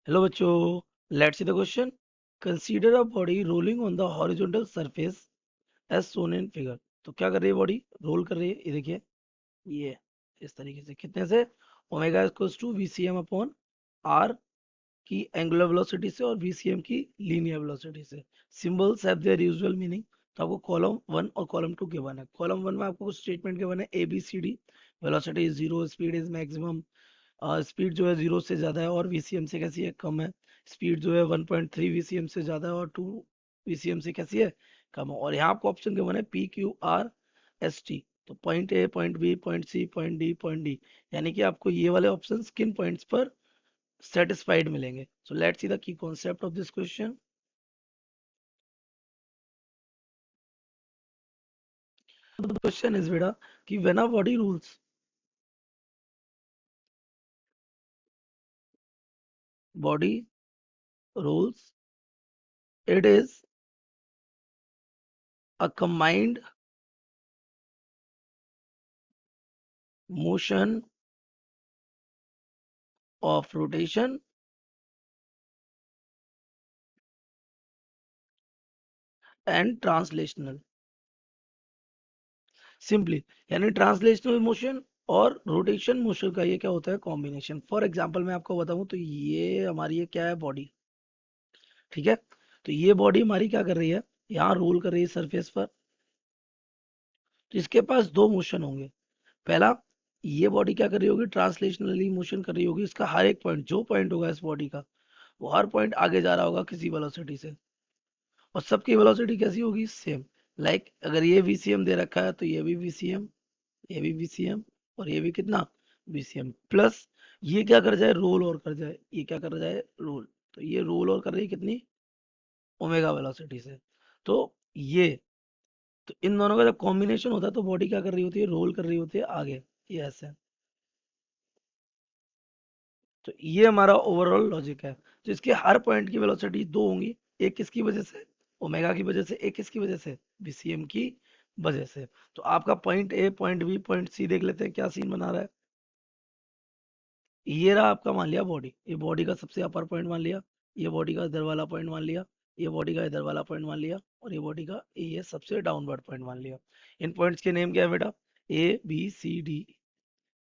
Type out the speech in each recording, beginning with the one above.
Hello बच्चों, let's see the question. Consider a body rolling on the horizontal surface as shown in figure. तो क्या कर रही है बॉडी? रोल कर रही है, ये देखिए, ये इस तरीके से कितने से? Omega equals to V C M upon R की एंगुलर वेलोसिटी से और वी सी एम की लीनियर वेलोसिटी से. Symbols have their usual meaning. तो आपको कॉलम वन और कॉलम टू गिवन है. कॉलम वन में आपको कुछ स्टेटमेंट गिवन है A B C D. Velocity is zero, speed is maximum, speed जो है 0 से ज़्यादा है और वीसीएम से कैसी है? कम है. स्पीड जो है 1.3 वीसीएम से ज़्यादा है और 2 वीसीएम से कैसी है? कम है. और यहाँ आपको ऑप्शन के बने P Q R S T. तो point A, point B, point C, point D, point D, यानी कि आपको ये वाले ऑप्शन किन पॉइंट्स पर सेटिस्फाइड मिलेंगे. So let's see the key concept of this question. Question is बेटा कि when a body rules, body rules, it is a combined motion of rotation and translational. Simply यानी ट्रांसलेशनल मोशन और rotation motion का ये क्या होता है? Combination. For example मैं आपको बताऊं तो ये हमारी ये क्या है? बॉडी. ठीक है. तो ये बॉडी हमारी क्या कर रही है? यहाँ रोल कर रही है सरफेस पर. तो इसके पास दो मोशन होंगे. पहला, ये बॉडी क्या कर रही होगी? ट्रांसलेशनली मोशन कर रही होगी. इसका हर एक पॉइंट, जो पॉइंट होगा इस बॉडी का, वो हर पॉइंट आगे जा रहा होगा किसी वेलोसिटी से. और सबकी वेलोसिटी कैसी होगी? सेम. लाइक अगर ये वीसीएम दे रखा है तो ये भी वीसीएम, ये भी वीसीएम, और ये भी कितना? VCM plus. ये क्या कर जाए? रोल और कर जाए. ये क्या कर जाए? रोल. तो ये रोल और कर रही है कितनी? ओमेगा वेलोसिटी से. तो ये, तो इन दोनों का जब कॉम्बिनेशन होता है तो बॉडी क्या कर रही होती है? रोल कर रही होती है आगे. ये ऐसे. तो ये हमारा ओवरऑल लॉजिक है. तो इसके हर पॉइंट की वेलोसिटी दो होंगी. एक किसकी वजह से? ओमेगा की वजह से. एक किसकी वजह से? बीसीएम की वजह से. तो आपका point A, point B, point C देख लेते हैं क्या सीन बना रहा है. ये रहा आपका, मान लिया बॉडी. ये बॉडी का सबसे अपर पॉइंट मान लिया. ये बॉडी का इधर वाला पॉइंट मान लिया. ये बॉडी का इधर वाला पॉइंट मान लिया. और ये बॉडी का ये सबसे डाउनवर्ड पॉइंट मान लिया. इन पॉइंट्स के नेम क्या है बेटा? A B C D.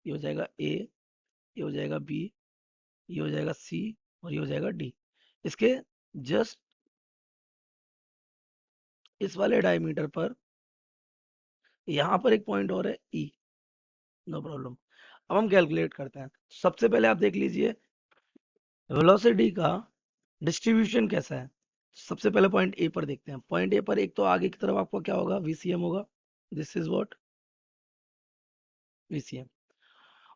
ये हो जाएगा ए, ये हो जाएगा बी, ये हो जाएगा सी, और ये हो जाएगा डी. इसके जस्ट इस वाले डायमीटर पर यहाँ पर एक पॉइंट और है ई. No problem. अब हम कैलकुलेट करते हैं. सबसे पहले आप देख लीजिए वेलोसिटी का डिस्ट्रीब्यूशन कैसा है. सबसे पहले पॉइंट ए पर देखते हैं. पॉइंट ए पर एक तो आगे की तरफ आपको क्या होगा? वीसीएम होगा. This is what? वीसीएम.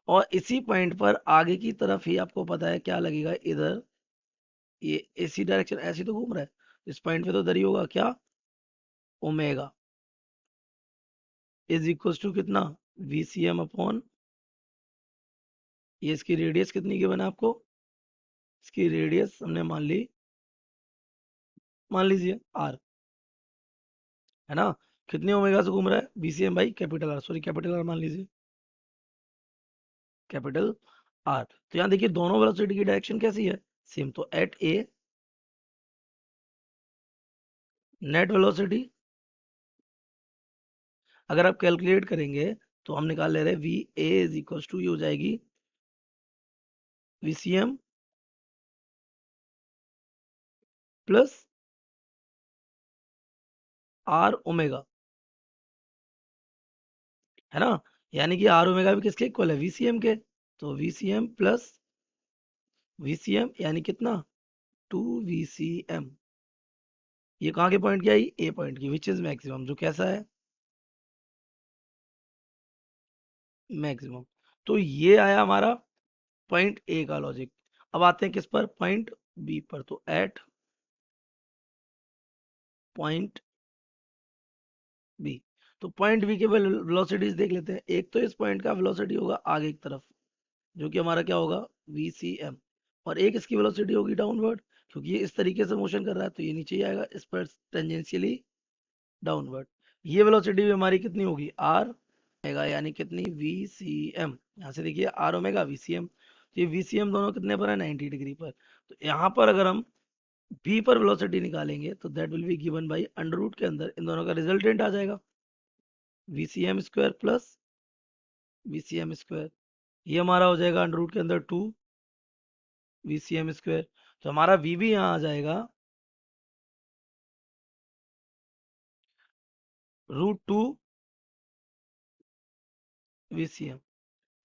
और इसी पॉइंट पर आगे की तरफ ही आपको पता है क्या लगेगा? इधर ये एसी डायरेक्शन ऐसी तो घूम रहा है. इस पॉइंट पे तो इधर ही होगा क्या? ओमेगा इज इक्वल टू कितना? वीसीएम अपॉन, ये इसकी रेडियस कितनी गिवन है आपको? इसकी रेडियस हमने मान ली, मान लीजिए आर. है ना? कितनी ओमेगा से घूम रहा है? BCM by capital R. Sorry, capital R मान लीजिए, कैपिटल आर. तो यहाँ देखिए दोनों वेलोसिटी की डायरेक्शन कैसी है? सेम. तो एट ए नेट वेलोसिटी अगर आप कैलकुलेट करेंगे तो हम निकाल ले रहे हैं V A is equal to, ये हो जाएगी वीसीएम प्लस आर ओमेगा. है ना? यानी कि आर ओमेगा भी किसके इक्वल है? वीसीएम के. तो वीसीएम प्लस वीसीएम यानी कितना? 2 वीसीएम. ये कहाँ के पॉइंट की आई? ए पॉइंट की, विच इज मैक्सिमम, जो कैसा है? मैक्सिमम. तो ये आया हमारा पॉइंट ए का लॉजिक. अब आते हैं किस पर? पॉइंट बी पर. तो एट पॉइंट बी. तो पॉइंट बी के वेलोसिटीज देख लेते हैं. एक तो इस पॉइंट का वेलोसिटी होगा आगे की तरफ, जो कि हमारा क्या होगा? वीसीएम. और एक इसकी वेलोसिटी होगी डाउनवर्ड, क्योंकि ये इस तरीके से मोशन कर रहा है तो ये नीचे ही आएगा इस पर टेंजेंशियली डाउनवर्ड. ये वेलोसिटी भी हमारी कितनी होगी? आर ओमेगा, यानी कितनी? वीसीएम. यहाँ से देखिए आर ओमेगा वीसीएम. तो ये VCM दोनों कितने पर है, 90 डिग्री पर। तो यहाँ पर अगर हम V पर वेलोसिटी निकालेंगे तो that will be given by under root के अंदर इन दोनों का रिजल्टेंट आ जाएगा VCM square plus VCM square. ये हमारा हो जाएगा अंडर रूट के अंदर 2 VCM स्क्वायर। तो हमारा V भी यहाँ आ जाएगा √2 VCM।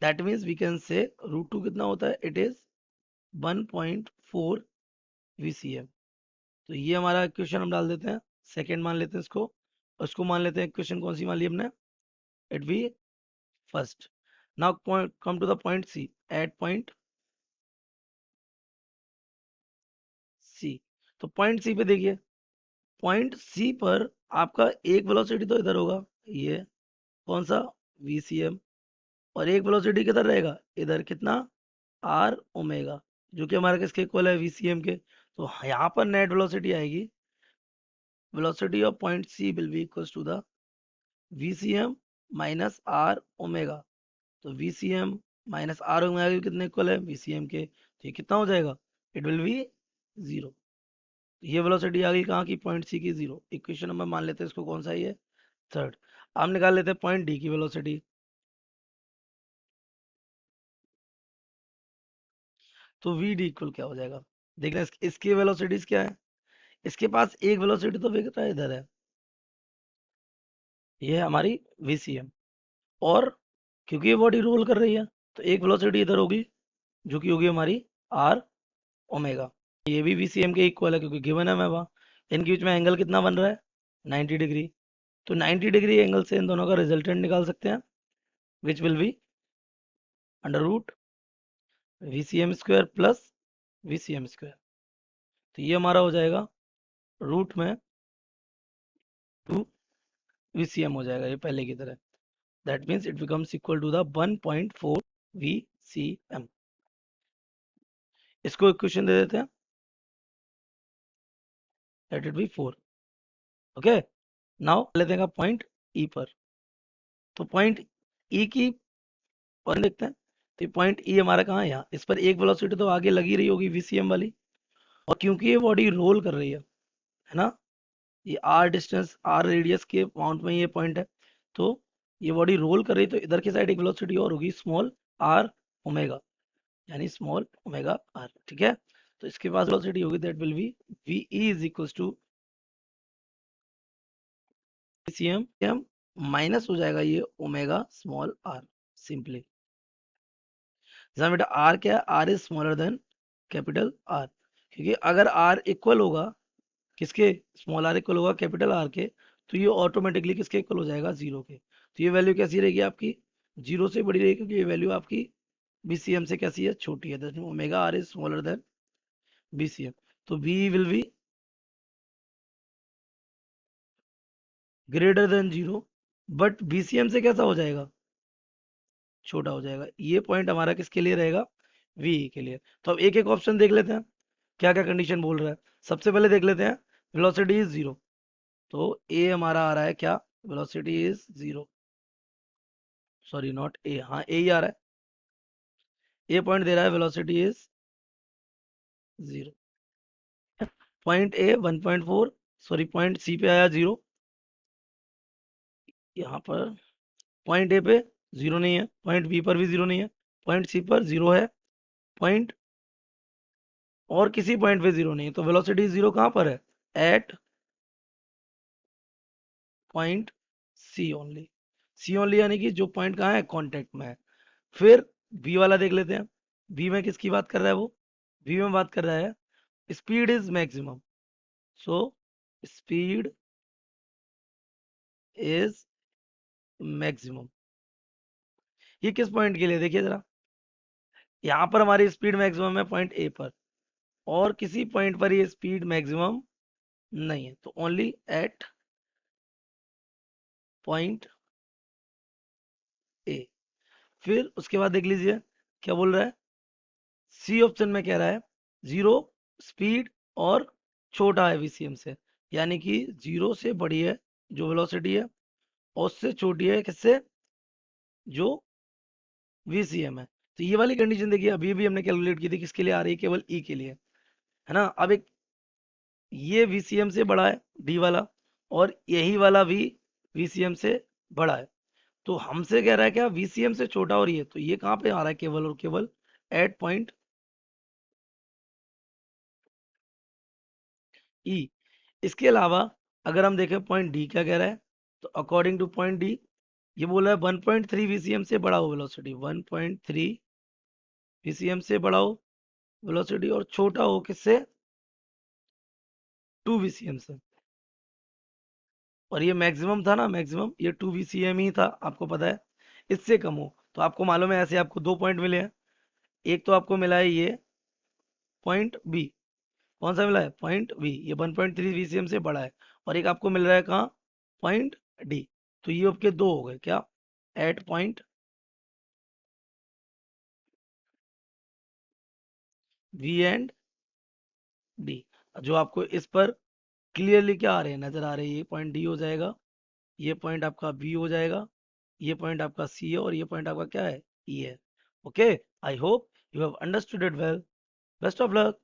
That means we can say √2 कितना होता है, इट इज 1.4 VCM। तो ये हमारा इक्वेशन हम डाल देते हैं, सेकेंड मान लेते हैं इसको, और इसको मान लेते हैं इक्वेशन कौन सी मान ली हमने, it be first. Now come to the point C, at point C. तो पॉइंट सी पे देखिए, पॉइंट सी पर आपका एक वेलोसिटी तो इधर होगा, ये कौन सा, VCM, और एक वेलोसिटी किधर रहेगा, इधर, कितना, R ओमेगा, जो कि हमारा किसके इक्वल है, VCM के। तो यहाँ पर नेट वेलोसिटी आएगी, velocity of point C will be equals to the VCM minus R omega. तो VCM माइनस R ओमेगा के कितने इक्वल है, VCM के, तो ये कितना हो जाएगा, इट विल बी 0। ये वेलोसिटी आ गई कहाँ की, पॉइंट सी की 0। इक्वेशन नंबर मान लेते हैं इसको कौन सा है, ये थर्ड। अब निकाल लेते हैं पॉइंट डी की वेलोसिटी। तो वी डी इक्वल क्या हो जाएगा, देख रहे हैं इसकी वेलोसिटीज क्या है, इसके पास एक वेलोसिटी तो वेग है, इधर है, ये है हमारी VCM। और क्योंकि ये बॉडी रोल कर रही है तो एक वेलोसिटी इधर होगी जो कि होगी हमारी R ओमेगा। ये भी VCM के इक्वल है क्योंकि गिवन है मैं वहाँ। इनके बीच में एंगल कितना बन रहा है, 90 डिग्री। तो 90 डिग्री एंगल से इन दोनों का रिजल्टेंट निकाल सकते हैं, which will be under root VCM square plus VCM square. तो ये हमारा हो जाएगा रूट में 2 VCM हो जाएगा, ये पहले की तरह। That means it becomes equal to the 1.4 VCM। इसको इक्वेशन दे देते हैं, let it be 4। Okay, now लेते हैं पॉइंट ई पर। तो पॉइंट ई की और देखते हैं, तो पॉइंट ई हमारा कहाँ है, यहाँ। इस पर एक वेलोसिटी तो आगे लगी रही होगी VCM वाली, और क्योंकि ये बॉडी रोल कर रही है ना, ये R डिस्टेंस, R रेडियस के अमाउंट में ये पॉइंट है, तो ये बॉडी रोल कर रही है, तो इधर की साइड एक वेलोसिटी और होगी, स्मॉल R ओमेगा, यानी स्मॉल ओमेगा R, ठीक है। तो इसके पास वेलोसिटी होगी, that will be VE is equals to VCM minus हो जाएगा ये ओमेगा स्मॉल R, सिंपली। जहाँ बेटा R क्या है, R is smaller than capital R। क्योंकि अगर R इक्वल होगा किसके, स्मॉल R इक्वल होगा कैपिटल R के, तो ये ऑटोमेटिकली किसके इक्वल हो जाएगा, 0 के। तो ये वैल्यू कैसी रहेगी आपकी, 0 से बड़ी रहेगी, क्योंकि ये वैल्यू आपकी VCM से कैसी है, छोटी है। That omega R is smaller than VCM। तो V will be greater than 0, but VCM से कैसा हो जाएगा, छोटा हो जाएगा। ये पॉइंट हमारा किसके लिए रहेगा, VE के लिए। तो अब एक एक ऑप्शन देख लेते हैं क्या क्या कंडीशन बोल रहा है। सबसे पहले देख लेते हैं वेलोसिटी इज 0। तो ए हमारा आ रहा है क्या, velocity is 0, sorry not a, हाँ ए ही आ रहा है। ए पॉइंट दे रहा है velocity is 0। Point A 1.4, sorry point C पे आया 0, यहाँ पर पॉइंट ए पे 0 नहीं है, पॉइंट बी पर भी 0 नहीं है, पॉइंट सी पर 0 है, पॉइंट और किसी पॉइंट पे 0 नहीं है। तो वेलोसिटी 0 कहाँ पर है, एट पॉइंट सी ओनली। सी ओनली यानी कि जो पॉइंट कहाँ है, कॉन्टेक्ट में है। फिर बी वाला देख लेते हैं, बी में किसकी बात कर रहा है वो, बी में बात कर रहा है speed is maximum. So speed is maximum, ये किस पॉइंट के लिए, देखिए जरा, यहाँ पर हमारी स्पीड मैक्सिमम है पॉइंट ए पर, और किसी पॉइंट पर ये स्पीड मैक्सिमम नहीं है, तो ओनली एट पॉइंट ए। फिर उसके बाद देख लीजिए क्या बोल रहा है, सी ऑप्शन में कह रहा है 0 स्पीड और छोटा है VCM से, यानी कि 0 से बड़ी है जो वेलोसिटी है, और उससे छोटी है किससे, जो VCM है। तो ये वाली कंडीशन देखिए अभी भी हमने कैलकुलेट की थी, किसके लिए आ रही है, केवल ई के लिए, है ना। अब एक ये वीसीएम से बड़ा है डी वाला, और यही वाला भी वीसीएम से बड़ा है। तो हमसे कह रहा है क्या, वीसीएम से छोटा और ये, तो ये कहाँ पे आ रहा है, केवल और केवल एट पॉइंट ई। इसके अलावा अगर हम देखें पॉइंट डी क्या कह रहा है, तो अकॉर्डिंग टू पॉइंट डी ये बोला है 1.3 वीसीएम से बड़ा हो वेलोसिटी, 1.3 वीसीएम से बड़ा हो वेलोसिटी, और छोटा हो किससे, 2 वीसीएम से। और ये मैक्सिमम था ना, मैक्सिमम ये 2 वीसीएम ही था, आपको पता है। इससे कम हो तो आपको मालूम है, ऐसे आपको 2 पॉइंट मिले हैं। एक तो आपको मिला है ये पॉइंट बी, कौन सा मिला है, पॉइंट बी, ये 1.3 वीसीएम से बड़ा है। और एक आपको मिल रहा है कहाँ, पॉइंट डी। तो ये आपके दो हो गए क्या, at point V and D. जो आपको इस पर क्लियरली क्या आ रहे हैं, नजर आ रहे हैं, ये पॉइंट डी हो जाएगा, ये पॉइंट आपका बी हो जाएगा, ये पॉइंट आपका सी है, और ये पॉइंट आपका क्या है, ई है। Okay, I hope you have understood it well. Best of luck.